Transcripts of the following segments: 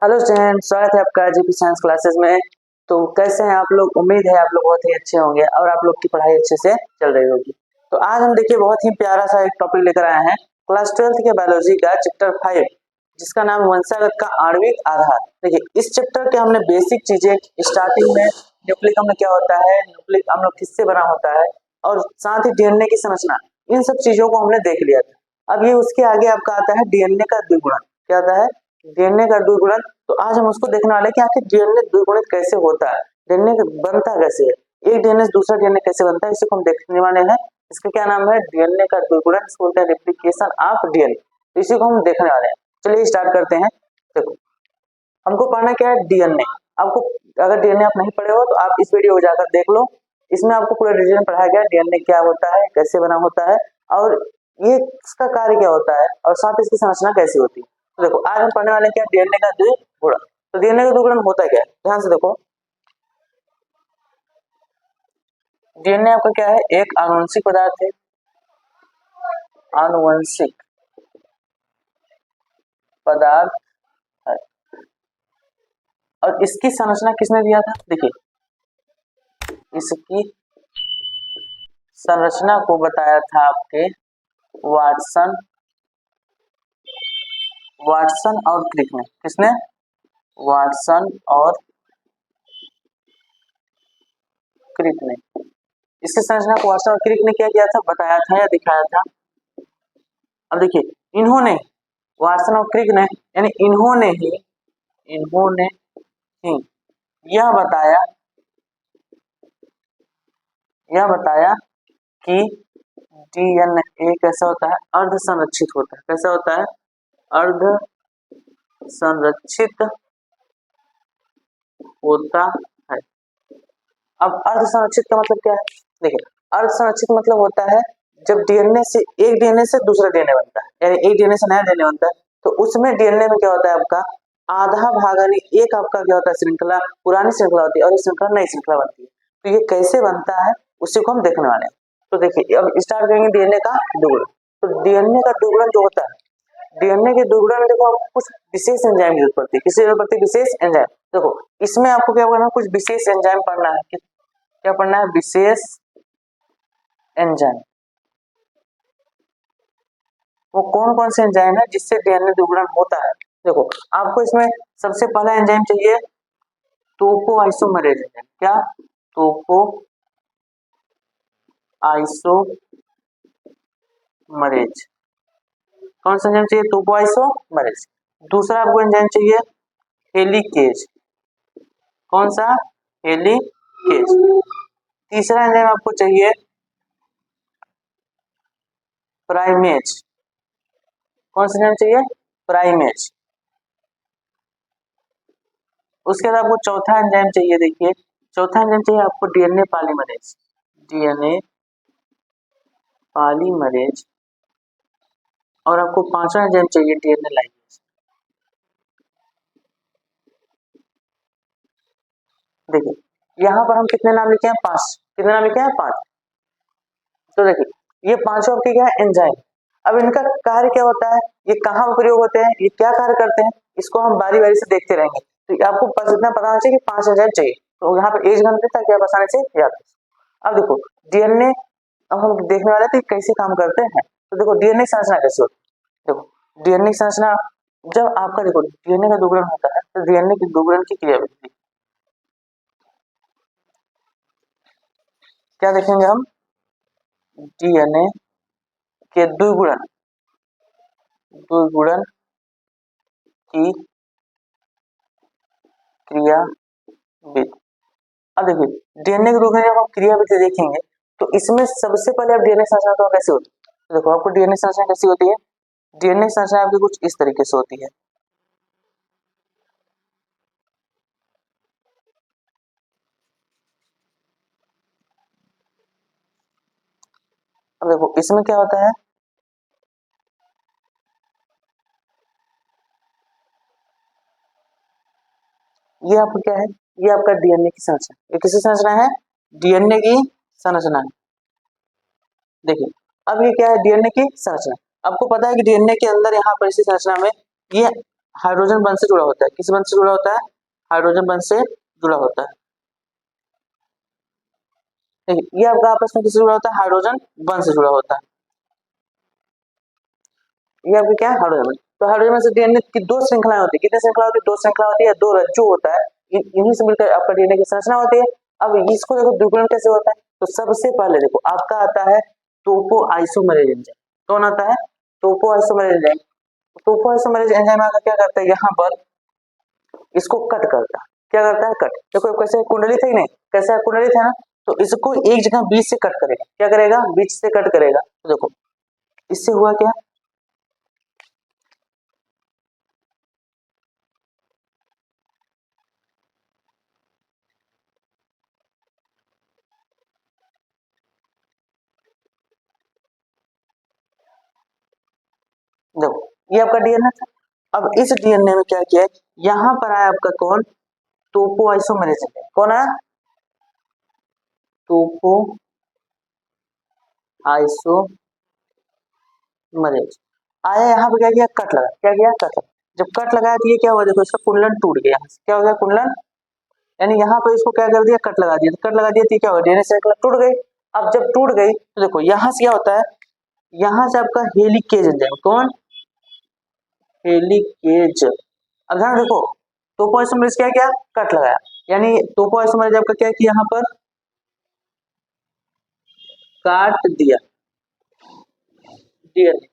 Hello student, स्वागत है आपका जीपी साइंस क्लासेस में। तो कैसे हैं आप लोग? उम्मीद है आप लोग बहुत ही अच्छे होंगे और आप लोग की पढ़ाई अच्छे से चल रही होगी। तो आज हम देखिए बहुत ही प्यारा सा एक टॉपिक लेकर आए हैं, क्लास 12th के बायोलॉजी का चैप्टर 5, जिसका नाम वंशागत का आणविक आधार। देखिए इस चैप्टर के हमने बेसिक चीजें स्टार्टिंग में, न्यूक्लिक अम्ल क्या होता है, न्यूक्लिक अम्ल किससे बना होता है और साथ ही डीएनए की संरचना, इन सब चीजों को हमने देख लिया था। अब ये उसके आगे आपका आता है डीएनए का द्विगुणन। क्या आता है? डीएनए का द्विगुणन। तो आज हम उसको देखने वाले हैं कि आखिर डीएनए द्विगुणित कैसे होता है, डीएनए बनता कैसे है, एक डीएनए से दूसरा डीएनए कैसे बनता है, इसी को हम देखने वाले हैं। इसका क्या नाम है? डीएनए का द्विगुणन, इसको बोलते हैं रेप्लिकेशन ऑफ डीएनए। तो इसी को हम देखने वाले हैं। चलिए स्टार्ट करते हैं। देखो हमको पढ़ना क्या है? डीएनए। आपको अगर डीएनए आप नहीं पढ़े हो तो आप इस वीडियो को जाकर देख लो, इसमें आपको पूरा डिटेल में पढ़ाया गया डीएनए क्या होता है, कैसे बना होता है और ये इसका कार्य क्या होता है और साथ इसकी संरचना कैसी होती है। तो देखो आज हम पढ़ने वाले क्या? डीएनए का द्विगुणन। तो डीएनए का द्विगुणन होता क्या है, ध्यान से देखो। डीएनए आपका क्या है? एक आनुवंशिक पदार्थ है, आनुवंशिक पदार्थ है। और इसकी संरचना किसने दिया था? देखिए इसकी संरचना को बताया था आपके वाटसन, वाटसन और क्रिक ने। किसने? वाटसन और क्रिक ने। इसकी संरचना को वाटसन और क्रिक ने क्या किया था? बताया था या दिखाया था। अब देखिए इन्होंने, वाटसन और क्रिक ने, यानी इन्होंने ही यह बताया कि डीएनए कैसा होता है? अर्ध संरक्षित होता है। कैसा होता है? अर्ध संरक्षित होता है। अब अर्ध संरक्षित का मतलब क्या है? देखिए अर्ध संरक्षित मतलब होता है जब डीएनए से, एक डीएनए से दूसरा डीएनए बनता है, यानी एक डीएनए से नया डीएनए बनता है, तो उसमें डीएनए में क्या होता है? आपका आधा भाग, यानी एक आपका क्या होता है? श्रृंखला, पुरानी श्रृंखला होती है और इस श्रृंखला नई श्रृंखला बनती है। तो ये कैसे बनता है उसी को हम देखने वाले हैं। तो देखिए अब स्टार्ट करेंगे डीएनए का द्विगुणन। तो डीएनए का द्विगुणन जो होता है, डीएनए के द्विगुणन में देखो आपको कुछ विशेष एंजाइम की जरूरत पड़ती है। किसकी जरूरत पड़ती है? विशेष एंजाइम। देखो इसमें आपको क्या करना है? कुछ विशेष एंजाइम पढ़ना है। क्या पढ़ना है? विशेष एंजाइम। वो कौन कौन से एंजाइम है जिससे डीएनए द्विगुणन होता है? देखो आपको इसमें सबसे पहला एंजाइम चाहिए टोको आइसोमरेज एंजाइम। क्या? टोको आइसोमरेज। कौन सा एंजाइम चाहिए? टोको आइसोमरेज। दूसरा आपको एंजाइम चाहिए हेलिकेज। कौन सा? हेलिकेज। तीसरा एंजाइम आपको चाहिए प्राइमेज। कौन सा एंजाइम चाहिए? प्राइमेज। उसके बाद आपको चौथा एंजाइम चाहिए। देखिए चौथा एंजाइम चाहिए आपको डीएनए पॉलीमरेज। DNA polymerase. और आपको पांचवा एंजाइम चाहिए डीएनए लाइगेज। देखिए यहाँ पर हम कितने नाम लिखे हैं? 5। कितने नाम लिखे हैं? 5। तो देखिए ये पांचों आपके क्या है? एंजाइम। अब इनका कार्य क्या होता है, ये कहाँ प्रयोग होते हैं, ये क्या कार्य करते हैं, इसको हम बारी बारी से देखते रहेंगे। तो आपको बस इतना पता होना चाहिए कि 5 एंजाइम चाहिए। तो यहाँ पर एज गन ताकि आप आसानी से याद कर। अब देखो डीएनए, अब हम देखने वाले थे कैसे काम करते हैं। तो देखो डीएनए संरचना कैसे होती है। देखो डीएनए संरचना, जब आपका देखो डीएनए का द्विगुणन होता है तो डीएनए की द्विगुणन की क्रियाविधि क्या देखेंगे हम? डीएनए के द्विगुणन, द्विगुणन की क्रियाविधि। अब देखिए डीएनए के द्विगुणन जब हम क्रियाविधि देखेंगे तो इसमें सबसे पहले आप डीएनए संरचना तो कैसे होती है? तो देखो आपको डीएनए संरचना कैसी होती है? डीएनए संरचना आपकी कुछ इस तरीके से होती है। अब देखो इसमें क्या होता है? ये आपका क्या है? ये आपका डीएनए की संरचना। ये किसकी संरचना है? डीएनए की संरचना है। देखिए अब ये क्या है? डीएनए की संरचना। आपको पता है कि डीएनए के अंदर यहाँ पर इसी संरचना में ये हाइड्रोजन बंध से जुड़ा होता है। किस बंध से जुड़ा होता है? हाइड्रोजन बंध से जुड़ा होता है। देखिए ये आपका आपस में किससे जुड़ा होता है? हाइड्रोजन बंध से जुड़ा होता है। ये आपका क्या है? हाइड्रोजन। तो हाइड्रोजन में से डीएनए की दो श्रृंखलाएं होती है। कितनी श्रृंखला होती है? दो श्रृंखला होती है, दो रज्जु होता है, इन्हीं से मिलकर आपका डीएनए की संरचना होती है। अब इसको देखो द्विगुणन कैसे होता है। तो सबसे पहले देखो आपका आता है टोपो आइसोमरेज एंजाइम। कौन आता है? टोपो आइसोमरेज एंजाइम। टोपो आइसोमरेज एंजाइम आकर क्या करता है? यहाँ पर इसको कट करता है। क्या करता है? कट। देखो कैसे कुंडलित है नहीं, कैसे कुंडलित है ना, तो इसको एक जगह बीच से कट करेगा। क्या करेगा? बीच से कट करेगा। तो देखो इससे हुआ क्या? देखो ये आपका डीएनए था। अब इस डीएनए में क्या किया है? यहाँ पर आया आपका कौन? टोपो आइसोमरेज। कौन आया? टोपो आइसोमरेज आया। यहाँ पे क्या किया? कट लगा। क्या किया? कट लगा। जब कट लगाया तो ये क्या हुआ? देखो इसका कुंडलन टूट गया। क्या हो गया? कुंडलन, यानी यहाँ पर इसको क्या कर दिया? कट लगा दिया। तो कट लगा दिया तो क्या होगा? डीएनए श्रृंखला टूट गई। अब जब टूट गई तो देखो यहाँ से क्या होता है? यहाँ से आपका हेलिकेज एंजाइम। कौन? हेलिकेज। अब ध्यान देखो टोपो आइसोमरेज क्या किया? कट लगाया। यानी टोपो आइसोमरेज आपका क्या किया? यहाँ पर काट दिया डीएनए।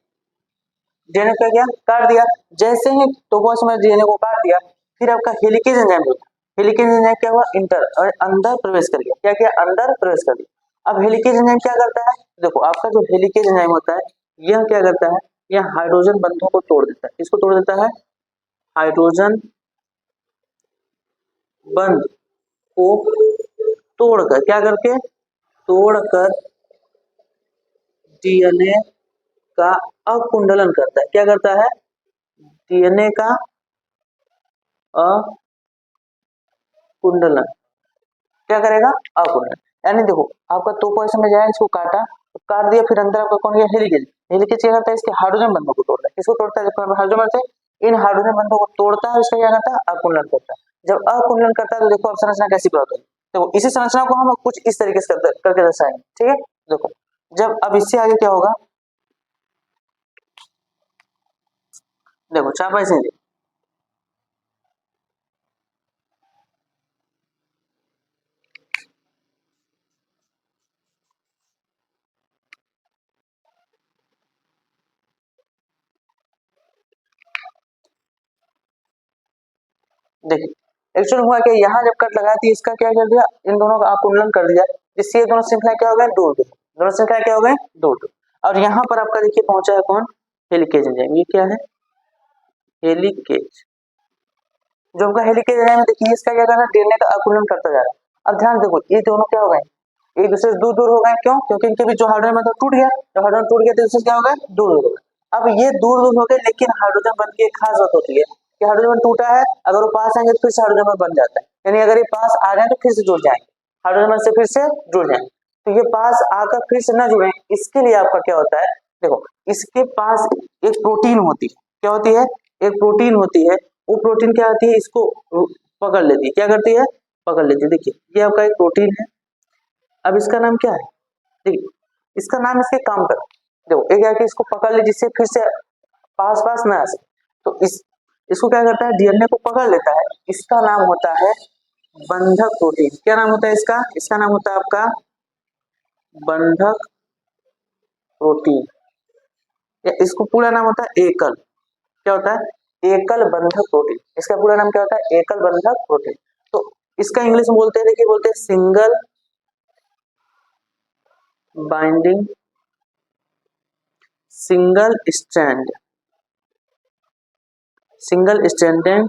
डीएनए क्या किया? काट दिया। जैसे ही टोपो आइसोमरेज डीएनए को काट दिया, फिर आपका हेलिकेज एंजाइम होता है। हेलिकेज एंजाइम क्या हुआ? इंटर और अंदर प्रवेश कर गया। क्या किया? अंदर प्रवेश कर गया। अब हेलिकेज एंजाइम क्या करता है? देखो आपका जो हेलिकेज एंजाइम होता है यह क्या करता है? यह हाइड्रोजन बंधों को तोड़ देता है। किसको तोड़ देता है? हाइड्रोजन बंध को तोड़कर। क्या करके? तोड़कर डीएनए का अकुंडलन करता है। क्या करता है? डीएनए का अकुंडलन। क्या करेगा? अकुंडलन। यानी देखो आपका टोपो में जाए, इसको काटा तो काट दिया, फिर अंदर आपका कौन गया? हेलिकेज। हेलिकेज क्या करता है? इसके हाइड्रोजन बंधों को तोड़ता है। किसको तोड़ता है? जब हाइड्रोजन बंध से इन हाइड्रोजन बंधों को तोड़ता है, इसका क्या करता है? अकुंडलन करता है। जब अकुंडलन करता है तो देखो अब संरचना कैसी प्राप्त होगी। तो इसी संरचना को हम कुछ इस तरीके से करके दर्शाएंगे। ठीक है, देखो जब अब इससे आगे क्या होगा? देखो चाप ऐसे देखिए एक्चुअल हुआ कि यहाँ जब कट लगाई थी इसका क्या कर दिया? इन दोनों का आकुंडलन कर दिया, जिससे ये दोनों श्रृंखला क्या हो गए? दूर दूर। दोनों श्रृंखला क्या हो गए? दूर दूर। और यहाँ पर आपका देखिए पहुंचा है कौन? Helicase enzyme. ये क्या है? हेलिकेज। जो आपका हेलिकेज एंजाइम देखिए इसका क्या कर रहा है? डीएनए का आकुंडलन करता जा रहा है। अब ध्यान देखो ये दोनों क्या हो गए? एक दूसरे से दूर दूर हो गए। क्यों? क्योंकि इनके बीच जो हाइड्रोजन बंध टूट गया। तो हाइड्रोजन टूट गया तो इससे क्या हो गए? दूर दूर हो गए। अब ये दूर दूर हो गए, लेकिन हाइड्रोजन बंध की एक खास बात होती है कि हाइड्रोजन बंध टूटा है, अगर वो पास आएंगे तो फिर से हाइड्रोजन बंध बन जाता है। यानी अगर ये पास आ रहे हैं तो फिर से जुड़ जाएंगे, हाइड्रोजन बंध से फिर से जुड़ जाएंगे। तो ये पास आकर फिर से न जुड़े, इसके लिए आपका क्या होता है? देखो इसके पास एक प्रोटीन होती है। क्या होती है? एक प्रोटीन होती है। वो प्रोटीन क्या होती है? इसको पकड़ लेती है। क्या करती है? पकड़ लेती है। देखिए ये आपका एक प्रोटीन है। अब इसका नाम क्या है? देखिए इसका नाम इसके काम कर। देखो एक है कि इसको पकड़ ले जिससे फिर से पास पास ना आ सके। तो इसको क्या करता है? डीएनए को पकड़ लेता है। इसका नाम होता है बंधक प्रोटीन। क्या नाम होता है इसका? इसका नाम होता है आपका बंधक प्रोटीन। या इसको पूरा नाम होता है एकल। क्या होता है? एकल बंधक प्रोटीन। इसका पूरा नाम क्या होता है? एकल बंधक प्रोटीन। तो इसका इंग्लिश में बोलते हैं, देखिए बोलते हैं single binding, single strand, single stranded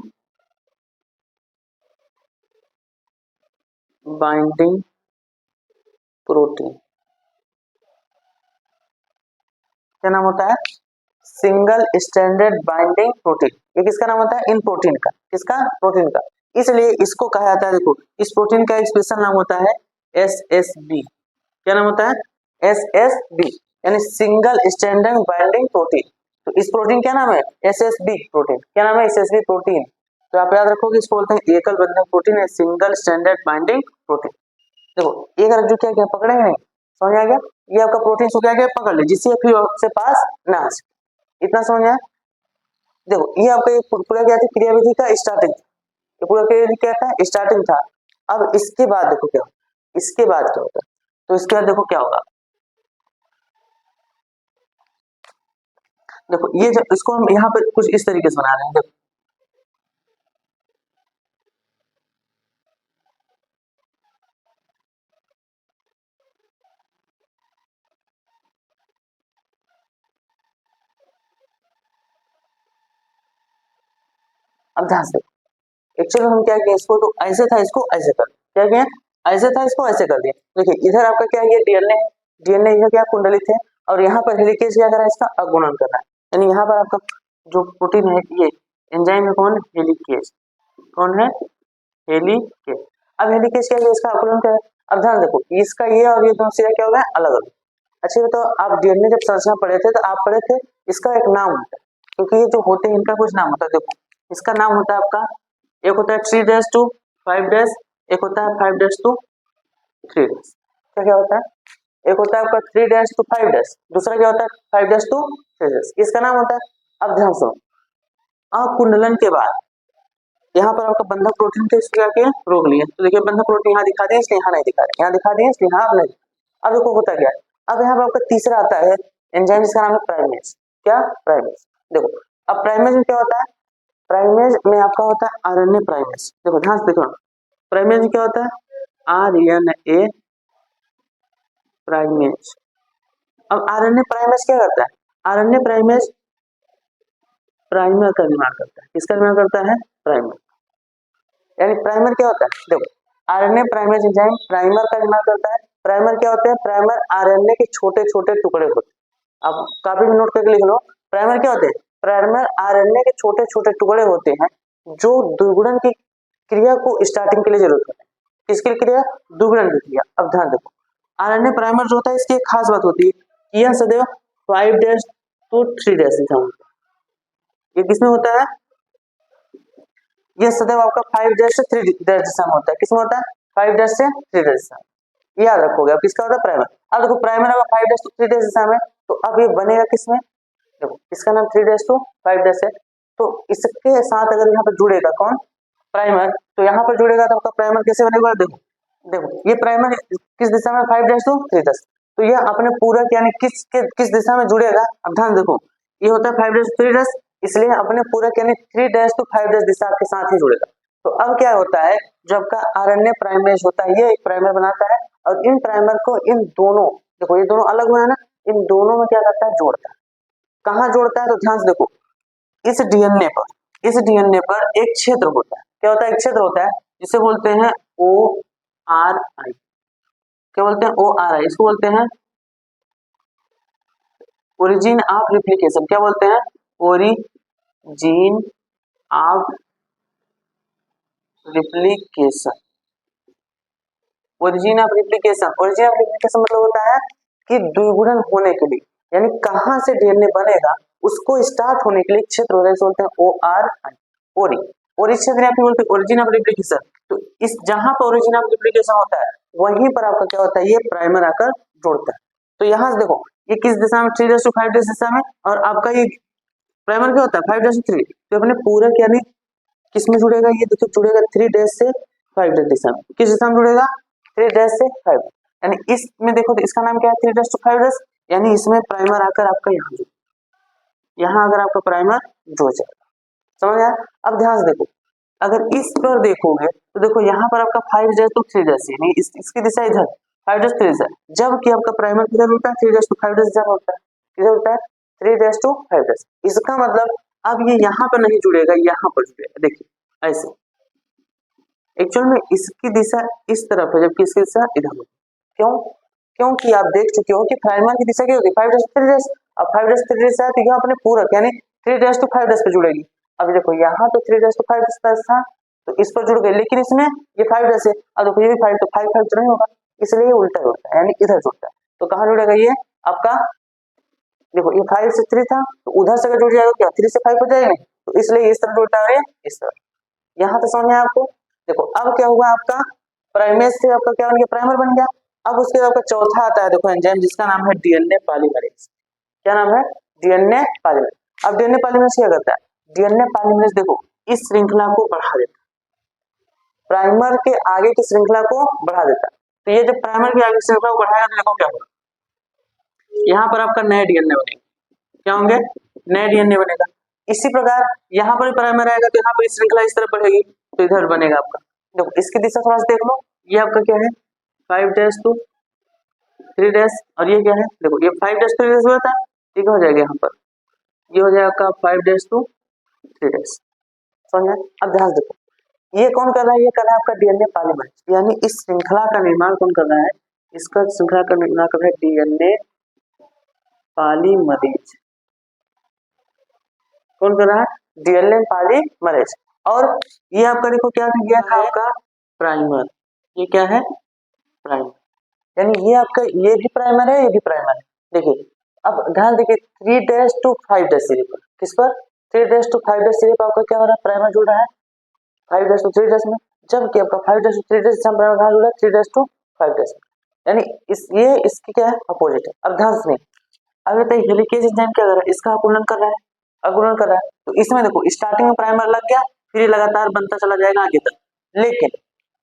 binding protein. क्या नाम होता है? Single stranded binding protein. ये किसका नाम होता है? इन प्रोटीन का। किसका? प्रोटीन का। इसलिए इसको कहा जाता है, देखो इस प्रोटीन का एक स्पेशल नाम होता है एसएसबी। क्या नाम होता है? एसएसबी, यानी सिंगल स्ट्रैंडेड बाइंडिंग प्रोटीन। तो इस प्रोटीन क्या नाम है? SSB protein. क्या नाम है? SSB protein. तो आप याद रखोगे इसको बोलते हैं एकल बंधक प्रोटीन है, सिंगल स्ट्रैंडेड बाइंडिंग प्रोटीन। देखो एक रज्जु क्या क्या पकड़े हैं, समझ आ गया? ये आपका प्रोटीन को क्या क्या पकड़ ले जिससे फिर आपसे पास ना आ सके, इतना समझ आया? देखो ये आपका एक पूरा क्या था, क्रियाविधि का स्टार्टिंग, ये पूरा क्रियाविधि क्या था? स्टार्टिंग था। अब इसके बाद देखो क्या होता है, इसके बाद क्या होता है, तो इसके बाद देखो क्या होगा। देखो ये जब इसको हम यहाँ पे कुछ इस तरीके से बना रहे हैं, देखो अब ध्यान से एक्चुअली हम क्या किए, इसको तो ऐसे था इसको ऐसे कर, क्या किया ऐसे था इसको ऐसे कर दिया। देखिए इधर आपका क्या है, ये डीएनए, डीएनए इधर क्या कुंडलित है, और यहाँ पर हेलिकेज क्या कर रहा है, इसका अगुणन कर रहा है। यानी यहाँ पर आपका जो प्रोटीन है ये एंजाइम है, कौन? हेलिकेज। कौन है? हेलिकेज। अब हेलिकेज क्या है, इसका अगुणन क्या है। अब ध्यान देखो इसका ये और ये दोनों सिरा क्या हो गया, अलग अलग। अच्छा तो आप डीएनए जब संरचना पढ़े थे तो आप पढ़े थे इसका एक नाम होता है, क्योंकि ये जो होते हैं इनका कुछ नाम होता है। देखो इसका नाम होता है आपका, एक होता है 3 to 5, एक होता है 5 to 3। क्या क्या होता है, एक होता है आपका 3 to 5, दूसरा क्या होता है 5 to 3। इसका नाम होता है। अब ध्यान सुनो, अकुंडलन के बाद यहाँ पर आपका बंधक प्रोटीन के क्या किया, रोक लिए। तो देखिए बंधक प्रोटीन यहाँ दिखा दिए, इसलिए यहाँ नहीं दिखा रहे, यहाँ दिखा दिए इसलिए यहाँ नहीं। अब देखो होता क्या है, अब यहाँ पर आपका तीसरा आता है एंजाइम, जिसका नाम है प्राइमेज। क्या? प्राइमेज। देखो अब प्राइमेज में क्या होता है, प्राइमेज में आपका होता है आरएनए प्राइमेज। देखो ध्यान से देखो, प्राइमेज में क्या होता है, आरएनए प्राइमेज। अब आरएनए प्राइमेज क्या करता है, आरएनए प्राइमेज प्राइमर का निर्माण करता है। किसका निर्माण करता है? प्राइमर। यानी प्राइमर क्या होता है, देखो आरएनए प्राइमेज एंजाइम प्राइमर का निर्माण करता है। प्राइमर क्या होते हैं, प्राइमर आरएनए के छोटे छोटे टुकड़े होते हैं। आप काफी नोट करके लिख लो, प्राइमर क्या होते हैं, प्राइमर आरएनए के छोटे छोटे टुकड़े होते हैं जो द्विगुणन की क्रिया को स्टार्टिंग के लिए जरूरत होती है। किसकी क्रिया? द्विगुणन की क्रिया। अब ध्यान देखो आरएनए प्राइमर जो होता है इसकी एक खास बात होती है कि यह सदैव 5 to 3 दिशा में, ये किसमें होता है, ये सदैव आपका 5 to 3 दिशा में होता है। किसमें होता है? 5 to 3 दिशा में। याद रखोगे अब किसका होता है, प्राइमर। अब देखो प्राइमर अगर 5 to 3 दिशा में, तो अब ये बनेगा किसमें, देखो इसका नाम 3 to 5 है। तो इसके साथ अगर यहाँ पर जुड़ेगा कौन, प्राइमर, तो यहाँ पर जुड़ेगा तो आपका प्राइमर कैसे बनेगा, देखो देखो ये प्राइमर किस दिशा में, 5 to 3। तो ये अपने पूरक यानी किस दिशा में जुड़ेगा। अब ध्यान देखो ये होता है 5 to 3, इसलिए अपने पूरक यानी 3 to 5 दिशा के साथ ही जुड़ेगा। तो अब क्या होता है, जब का आरएनए प्राइमेज होता है ये एक प्राइमर बनाता है, और इन प्राइमर को इन दोनों, देखो ये दोनों अलग हुए हैं ना, इन दोनों में क्या करता है, जोड़ता है। कहाँ जोड़ता है, तो ध्यान से देखो इस डीएनए पर, इस डीएनए पर एक क्षेत्र होता है। क्या होता है, एक क्षेत्र होता है जिसे बोलते हैं ORI। क्या बोलते हैं, ORI। इसको बोलते हैं ओरिजिन ऑफ रिप्लिकेशन। क्या बोलते हैं, origin of replication. Origin of replication, origin of replication मतलब होता है कि द्विगुणन होने के लिए, यानी कहां से डीएनए बनेगा उसको स्टार्ट होने के लिए क्षेत्र होता है, बोलते हैं ORI, ओरी। और इस क्षेत्र आपको बोलते हैं ओरिजिन ऑफ रिप्लिकेशन। तो इस जहां पर ओरिजिन ऑफ रिप्लिकेशन होता है वहीं पर आपका क्या होता है, ये प्राइमर आकर जोड़ता है। तो यहाँ से देखो ये किस दिशा में, 3 to 5 दिशा में, और आपका ये प्राइमर क्या होता है 5 to 3। तो अपने पूरक यानी किस में जुड़ेगा, ये देखो जुड़ेगा 3 से 5 दिशा में। किस दिशा में जुड़ेगा, 3 से 5। यानी इसमें देखो तो इसका नाम क्या है, 3 to 5, यानी इसमें प्राइमर आकर आपका यहाँ अगर आपका प्राइमर जुड़ जाएगा, समझ आया। अब ध्यान से देखो अगर इस पर देखोगे तो देखो यहाँ पर आपका 5 to 3 यानी इसकी दिशा इधर 5 to 3, जबकि आपका प्राइमर किधर होता है, 3 to 5 होता है। किधर होता है, 3 to 5। इसका मतलब अब ये यहाँ पर नहीं जुड़ेगा, यहाँ पर जुड़ेगा। देखिए ऐसे एक्चुअल में इसकी दिशा इस तरफ है, जबकि इसकी दिशा इधर है। क्यों, क्योंकि आप देख चुके हो कि प्राइमर की दिशा क्या होती है, 5 to 3। अब 5 to 3 है तो यहाँ अपने पूरक यानी 3 to 5 पे जुड़ेगी। अब देखो यहाँ तो 3 to 5 था तो इस पर जुड़ गए, लेकिन इसमें ये 5 है। अब देखो ये भी 5 तो 5 तो नहीं होगा, इसलिए ये उल्टा जुड़ता है यानी इधर जुड़ता है। तो कहाँ जुड़ेगा ये आपका देखो ये 5 से 3 था, तो उधर से अगर जुड़ जाएगा क्या 3 से 5 हो जाएगा नहीं, तो इसलिए इस तरफ जुड़ता है इस तरफ। यहाँ तो समझ में आया आपको। देखो अब क्या हुआ आपका प्राइमेज से आपका क्या बन गया, प्राइमर बन गया। अब उसके बाद आपका चौथा आता है देखो एंजाइम जिसका नाम है डीएनए पॉलीमरेज। क्या नाम है, डीएनए पॉलीमरेज। अब डीएनए पॉलीमरेज क्या करता है, डीएनए पॉलीमरेज देखो इस श्रृंखला को बढ़ा देता है, प्राइमर के आगे की श्रृंखला को बढ़ा देता है। तो ये जब प्राइमर की आगे श्रृंखला को बढ़ाएगा तो देखो क्या होगा, यहाँ पर आपका नया डीएनए बनेगा। क्या होंगे, नया डीएनए बनेगा। इसी प्रकार यहाँ पर प्राइमर आएगा तो यहाँ पर श्रृंखला इस तरफ बढ़ेगी, तो इधर बनेगा आपका। देखो इसकी दिशा थोड़ा सा देख लो, ये आपका क्या है 5' to 3' और ये क्या है, देखो ये 5' 3' हुआ था, ठीक हो जाएगा यहाँ पर, ये हो जाएगा आपका 5' to 3'। समझ में। अब ध्यान देखो ये कौन कर रहा है, ये कर रहा है आपका डीएनए पॉलीमरेज, यानी इस श्रृंखला का निर्माण कौन कर रहा है, इसका श्रृंखला का निर्माण कर रहा है डीएनए पॉलीमरेज। कौन कर रहा है, डीएनए पॉलीमरेज। और ये आपका देखो क्या दिया था आपका प्राइमर, ये क्या है प्राइमर, यानी ये आपका ये भी प्राइमर है, ये भी प्राइमर है। देखिए अब ध्यान देखिए 3' to 5' सीरीज पर, किस पर 3' to 5' सीरीज पर आपका क्या हो रहा है, प्राइमर जुड़ रहा है 5' to 3' में, जबकि आपका 5' to 3' से प्राइमर कहाँ जुड़ा है 3' to 5' में, यानी ये इसकी क्या है अपोजिट है। अब ध्यान से अब ये हेलिकेज एंजाइम क्या कर रहा है, इसका अकुलन कर रहा है, अकुलन कर रहा है। तो इसमें देखो स्टार्टिंग में प्राइमर लग गया, फिर ये लगातार बनता चला जाएगा आगे तक। लेकिन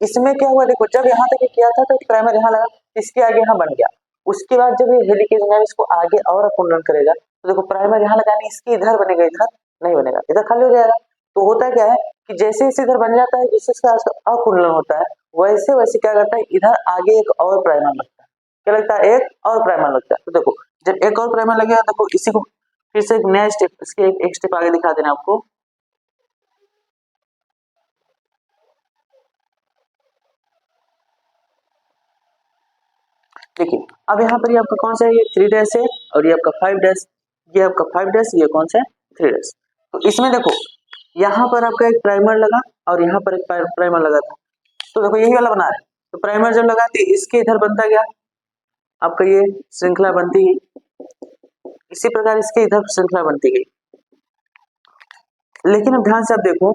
इसमें क्या हुआ, देखो जब यहाँ तक किया था तो प्राइमर यहाँ लगा, इसके आगे यहाँ बन गया। उसके बाद जब ये हेलिकेज एंजाइम इसको आगे और अकुलन करेगा तो देखो प्राइमर यहाँ लगाने इसके इधर बनेगा, इधर नहीं बनेगा, इधर खाली हो जाएगा। तो होता क्या है कि जैसे इसे इधर बन जाता है, जिससे इसका अकुलन होता है, वैसे वैसे क्या करता है इधर आगे एक और प्राइमर लगता है। क्या लगता है, एक और प्राइमर लगता है। तो देखो जब एक और प्राइमर लगेगा देखो इसी को फिर से एक नया स्टेप, इसके एक स्टेप आगे दिखा देना आपको। देखिए अब यहाँ पर ये आपका कौन सा है, ये 3' है और ये आपका 5', ये आपका 5', ये कौन सा है 3'। तो इसमें देखो यहाँ पर आपका एक प्राइमर लगा और यहाँ पर एक प्राइमर लगा था, तो देखो यही वाला बना रहे। तो प्राइमर जब लगा तो इसके इधर बनता गया आपका ये श्रृंखला बनती गई, इसी प्रकार इसके इधर श्रृंखला बनती गई। लेकिन अब ध्यान से आप देखो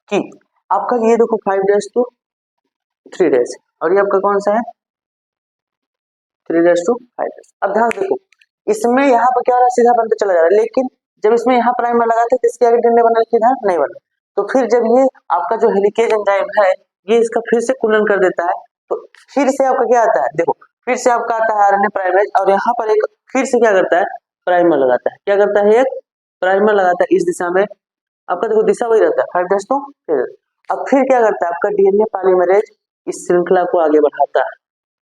कि आपका ये देखो 5' to 3' और ये आपका कौन सा है 3' to 5'। अब ध्यान देखो इसमें यहाँ पर क्या हो रहा है, सीधा बनते चला जा रहा है, लेकिन जब इसमें यहाँ प्राइमर लगाते तो इसके आगे डंडे बना, इधर नहीं बना। तो फिर जब ये आपका जो हेलिकेज एंजाइम है ये इसका फिर से कुलन कर देता है, तो फिर से आपका क्या आता है, देखो फिर से आपका आता है आरएनए प्राइमरेज और यहाँ पर एक फिर से क्या करता है प्राइमर लगाता है। क्या करता है, एक प्राइमर लगाता है इस दिशा में, आपका देखो दिशा वही रहता है 5' to 3'। अब फिर क्या करता है आपका डीएनए पॉलीमरेज इस श्रृंखला को आगे बढ़ाता है,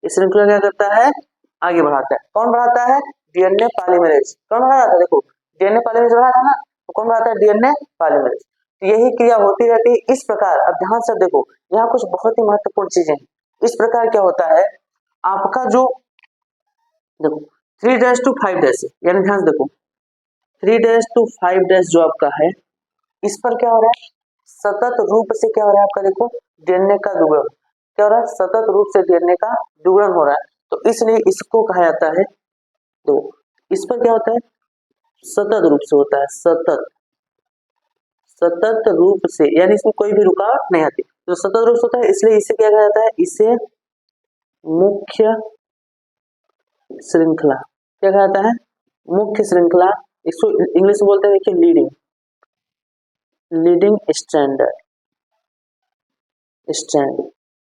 इस श्रृंखला क्या करता है आगे बढ़ाता है। कौन बढ़ाता है, डीएनए पॉलीमरेज। कौन बढ़ाता है, देखो डीएनए पॉलीमरेज बढ़ाता है ना, तो कौन बढ़ाता है डीएनए पॉलीमरेज। तो यही क्रिया होती रहती है इस प्रकार। अब ध्यान से देखो यहाँ कुछ बहुत ही महत्वपूर्ण चीजें हैं। इस प्रकार क्या होता है आपका जो देखो 3' to 5' यानी ध्यान से देखो 3' to 5' जो आपका है इस पर क्या हो रहा है सतत रूप से क्या हो रहा है आपका देखो डीएनए का दुगुण, क्या हो रहा है सतत रूप से डीएनए का दुगुण हो रहा है। तो इसलिए इसको कहा जाता है, तो इस पर क्या होता है सतत रूप से होता है, सतत रूप से, यानी इसमें कोई भी रुकावट नहीं आती। तो सतत रूप से होता है इसलिए इसे क्या कहा जाता है, इसे मुख्य श्रृंखला। क्या कहा जाता है मुख्य श्रृंखला। इसको इंग्लिश में बोलते हैं देखिए लीडिंग स्ट्रैंड।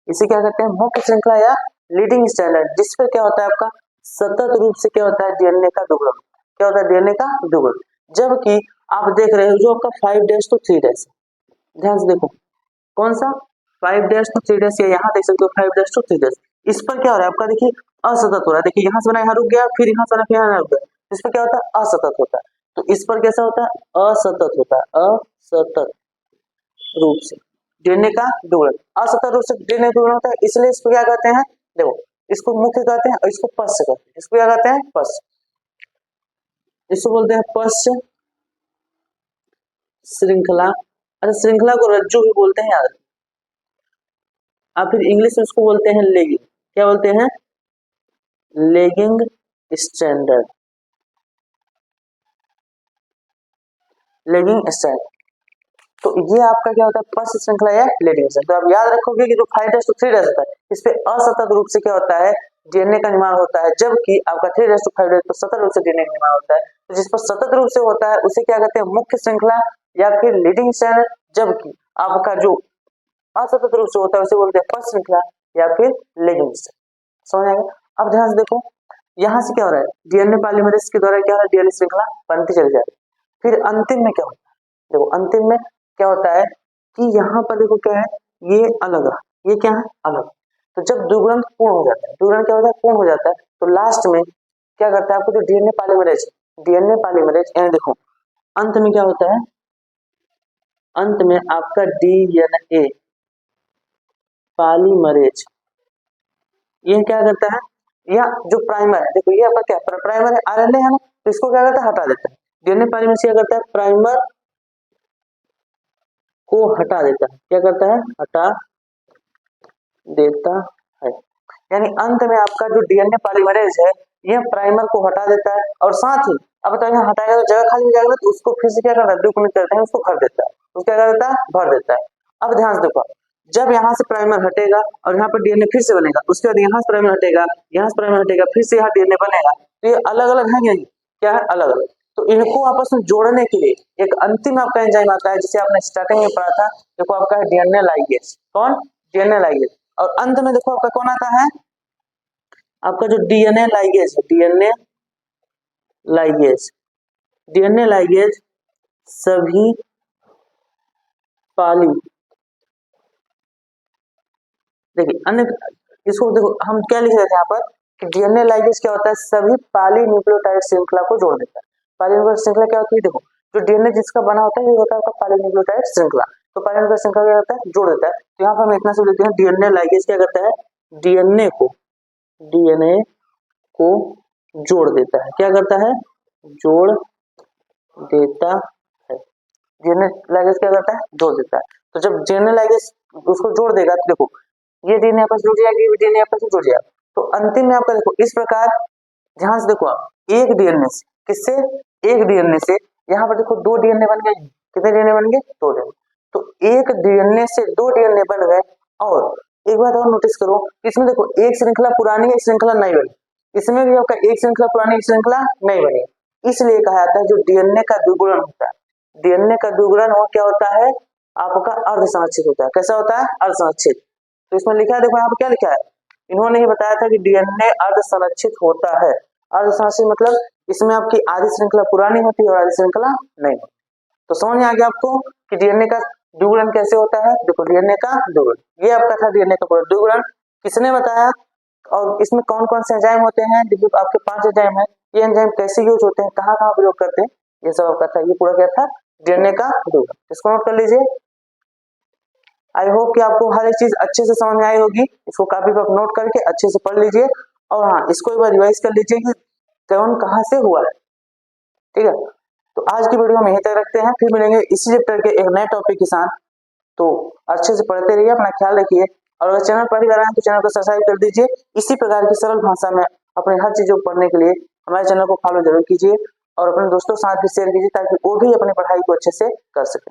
इसे क्या कहते हैं मुख्य श्रृंखला या लीडिंग स्टैंडर्ड, जिस पर क्या होता है आपका सतत रूप से क्या होता है डीएनए का दुगुण। क्या होता है डीएनए का दुगुण। जबकि आप देख रहे हो जो आपका 5' to 3' ध्यान से देखो कौन सा 5' to 3' या यहाँ देख सकते हो 5' to 3'। इस पर क्या हो रहा है आपका देखिए असतत हो रहा है। देखिए यहाँ से बना यहाँ रुक गया, फिर यहाँ से बना फिर यहाँ रुक गया, इस पर क्या होता है असतत होता है। तो इस पर कैसा होता है असतत होता है, असतत रूप से डीएनए का दुगुण। असतत रूप से डीएनए दुगुण होता है इसलिए इसको क्या कहते हैं, देखो इसको मुख्य कहते हैं और इसको पश्च कहते हैं। इसको क्या कहते हैं पश्च, इसको बोलते हैं पश्च श्रृंखला। अच्छा श्रृंखला को रज्जु भी बोलते हैं यार, आप फिर इंग्लिश में इसको बोलते हैं लेगिंग। क्या बोलते हैं लेगिंग स्टैंडर्ड। Lagging strand. तो ये आपका क्या होता है, पश्च श्रृंखला या लीडिंग स्ट्रैंड। तो आप याद रखोगे कि जो 5:3 रहता है इस पे असतत रूप से क्या होता है, डीएनए का निर्माण होता है, जबकि आपका 3:5 पर सतत रूप से डीएनए का निर्माण होता है। तो जिस पर सतत रूप से होता है उसे क्या कहते हैं, मुख्य श्रृंखला या फिर लीडिंग स्ट्रैंड, जबकि आपका जो असतत रूप से होता है उसे बोलते हैं पश्च श्रृंखला या फिर लैगिंग स्ट्रैंड। समझ आएगा। अब ध्यान से देखो, यहाँ से क्या हो रहा है, डीएनए पॉलीमरेज के द्वारा क्या हो रहा है, डीएनए श्रृंखला बनती चली जा रही है। फिर अंतिम में क्या होता है, देखो अंतिम में क्या होता है कि यहाँ पर देखो क्या है, ये अलग रहा, ये क्या है, अलग। तो जब द्विगुणन पूर्ण हो जाता है, द्विगुणन क्या होता है, पूर्ण हो जाता है, तो लास्ट में क्या करता है, आपको जो डीएनए पॉलीमरेज यानी देखो अंत में क्या होता है, अंत में आपका डीएनए पॉलीमरेज ये क्या करता है, या जो प्राइमर है, देखो ये आपका क्या प्राइमर है, आरएनए है ना, तो इसको क्या करता है, हटा देता है। डीएनए पॉलीमरेज क्या करता है, प्राइमर को हटा देता है, क्या करता है, हटा देता है। यानी अंत में आपका जो डीएनए पॉलीमरेज है यह प्राइमर को हटा देता है, और साथ ही अब बताओ यहाँ हटाएगा तो जगह खाली हो जाएगा, तो उसको फिर से क्या करता है, द्विगुणित करते हैं, उसको भर देता है, उसको क्या करता है, भर देता है। अब ध्यान से देखो, जब यहाँ से प्राइमर हटेगा और यहाँ पर डीएनए फिर से बनेगा, उसके बाद यहाँ से प्राइमर हटेगा, यहाँ से प्राइमर हटेगा, फिर से यहाँ डीएनए बनेगा, तो ये अलग अलग है नहीं, क्या है, अलग अलग। तो इनको आपस में जोड़ने के लिए एक अंतिम आपका एंजाइम आता है, जिसे आपने स्टार्टिंग में पढ़ा था, देखो आपका है डीएनए लाइगेज। कौन, डीएनए लाइगेज। और अंत में देखो आपका कौन आता है, आपका जो डीएनए लाइगेज है, डीएनए लाइगेज सभी पाली, देखिए अन्य, इसको देखो हम क्या लिख रहे थे यहाँ पर कि डीएनए लाइगेज क्या होता है, सभी पॉली न्यूक्लियोटाइड श्रृंखला को जोड़ देता है। पॉली न्यूक्लियोटाइड श्रृंखला क्या होती है, देखो जो डीएनए जिसका बना होता है ये होता है आपका पॉली न्यूक्लियोटाइड श्रृंखला। तो पॉली न्यूक्लियोटाइड श्रृंखला क्या करता है, जोड़ देता है। तो यहाँ पर हम इतना से लिखते हैं, डीएनए लाइगेज क्या करता है, डीएनए को जोड़ देता है, क्या करता है, जोड़ देता है। डीएनए लाइगेज क्या करता है, जोड़ देता है। तो जब डीएनए लाइगेज उसको जोड़ देगा तो देखो ये डीएनए आपस जुड़ जाएगा, ये डीएनए आपस जुड़ जाएगा। तो अंतिम में आपका देखो इस प्रकार, ध्यान से देखो आप एक डीएनए से, किससे, एक डीएनए से, यहाँ पर देखो 2 डीएनए बन गए, कितने डीएनए बन गए, 2 डीएनए। तो एक डीएनए से 2 डीएनए बन गए। और एक बात और नोटिस करो, इसमें देखो एक श्रृंखला पुरानी, एक श्रृंखला नई बनी, इसमें भी आपका एक श्रृंखला पुरानी, एक श्रृंखला नई बनी। इसलिए कहा जाता है जो डीएनए का द्विगुणन होता है, डीएनए का द्विगुणन हो क्या होता है, आपका अर्धसंरक्षित होता है। कैसा होता है, अर्धसंरक्षित। तो इसमें लिखा है, देखो यहाँ पे क्या लिखा है, इन्होंने ही बताया था कि डीएनए अर्धसंरक्षित होता है। अर्धसंरक्षित मतलब इसमें आपकी आधी श्रृंखला पुरानी होती है और आधी श्रृंखला नहीं होती। तो समझ में आ गया आपको कि डीएनए का द्विगुणन कैसे होता है। देखो डीएनए का द्विगुणन, ये आपका था डीएनए का पूरा द्विगुणन, किसने बताया, और इसमें कौन कौन से एंजाइम होते हैं, देखिए आपके 5 एंजाइम है, ये एंजाइम कैसे यूज होते हैं, कहाँ कहाँ प्रयोग करते हैं, ये सब आपका था। ये पूरा क्या था, डीएनए का द्विगुणन। इसको नोट कर लीजिए। आई होप कि आपको हर एक चीज अच्छे से समझ में आई होगी। इसको कॉपी पर नोट करके अच्छे से पढ़ लीजिए, और हाँ इसको एक बार रिवाइज कर लीजिए कि कौन कहाँ से हुआ है, ठीक है। तो आज की वीडियो में यहीं तक रखते हैं, फिर मिलेंगे इसी चैप्टर के एक नए टॉपिक के साथ। तो अच्छे से पढ़ते रहिए, अपना ख्याल रखिए, और अगर चैनल पहली बार आए तो चैनल को सब्सक्राइब कर दीजिए। इसी प्रकार की सरल भाषा में अपने हर चीजों को पढ़ने के लिए हमारे चैनल को फॉलो जरूर कीजिए, और अपने दोस्तों के साथ भी शेयर कीजिए, ताकि वो भी अपनी पढ़ाई को अच्छे से कर सके।